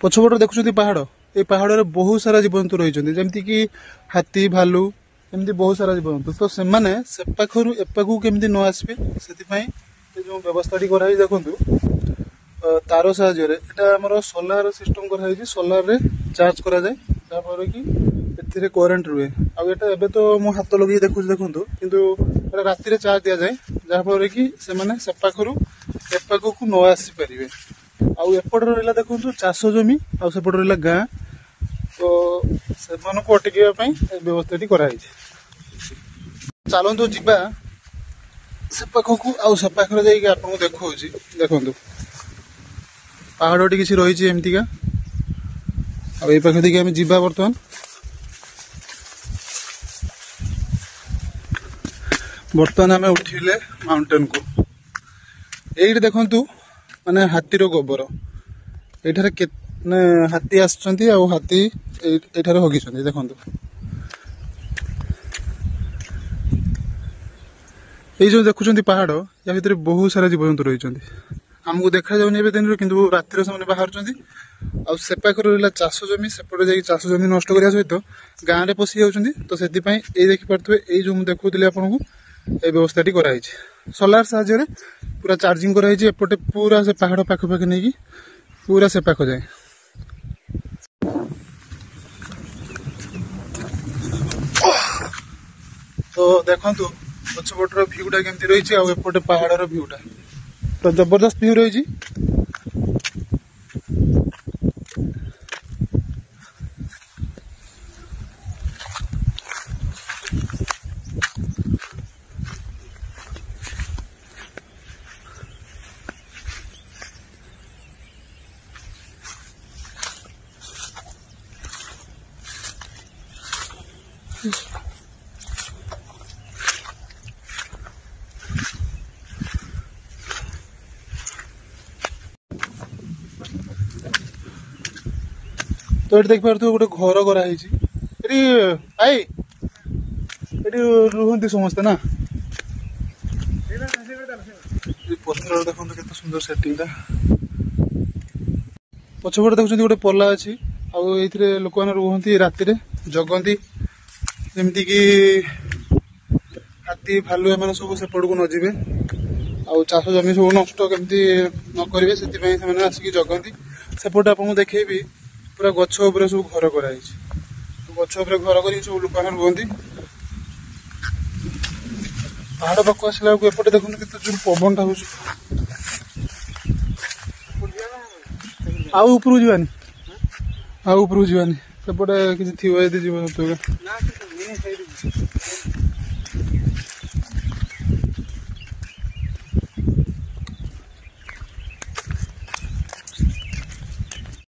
पछपटे देखुं पहाड़ ये पहाड़ में बहुत सारा जीवजंतु रही जमीक हाथी भालू एमती बहुत सारा जीवजंतु तो से पाखर एपाकू केमती न आसबे से जो व्यवस्था कराई देखु तार साहाय्य यहाँ सोलार सिस्टम कराई सोलार रे चार्ज करा जाए जहाँफल कि ए करेन्ट रुए आउ तो मो हाथ लगे देखु किंतु राति चार्ज दि जाए जहाँफल कि से पाखर एपाकू को न आसीपर आउ एपट रहा देखु चाष जमी आउट रहा गाँ तो से अटकवाई व्यवस्था कराई चलतु जीवा से पाखक आउ से पाखे जाइए आपको देखु पहाड़ किसी रही एमतीका आई पाखे देखिए आम जीवा बर्तमान आम उठिले माउंटेन को ये देखु माने हाथीर गोबर ये हाथी आसुँच हाथी ये हगी देखु ये जो देखुं पहाड़ या भितर बहुत सारा जीवजंतु रही आमको देखा जाऊनी दिन किंतु रातिर से बाहर से पाखर रहा चाष जमी सेपटे जा चाष जमी नष्ट करने सहित गाँव में पशि जाऊँच तो से देखिपे ये जो मुझे देखुली आपको ये व्यवस्था कराई सोलार साहाय्य पूरा चार्जिंग कराई एपटे पूरा से पहाड़ पाखे नहीं पूरा से पाख जाए तो देखु पछपटर भ्यूटा केमती रही आउटे पहाड़ भ्यूटा तो जबरदस्त भ्यू रही तो ये देखिए गोटे घर कराई आई रुहती समस्ते ना पत्थर देखो केते सुंदर सेटिंग पछपटे देखुं गोटे पला अच्छी आउे लोक मैंने रुहती राति जगती जमीक हाथी भालू एम सब सेपट को नजीबे आउ चाष जमी सब नष्ट केमती न करेंगे से आसिक जगती सेपटे आपको देखेबी पूरा गछ उपर सब घर कराई गछ उपर घर कर सब लोक रुहती पहाड़ पाक आसला एपटे देखुन के जो पवन टा हो ऊपर जावानी आउ ऊपर जावानी सेपटे किसी थी जीव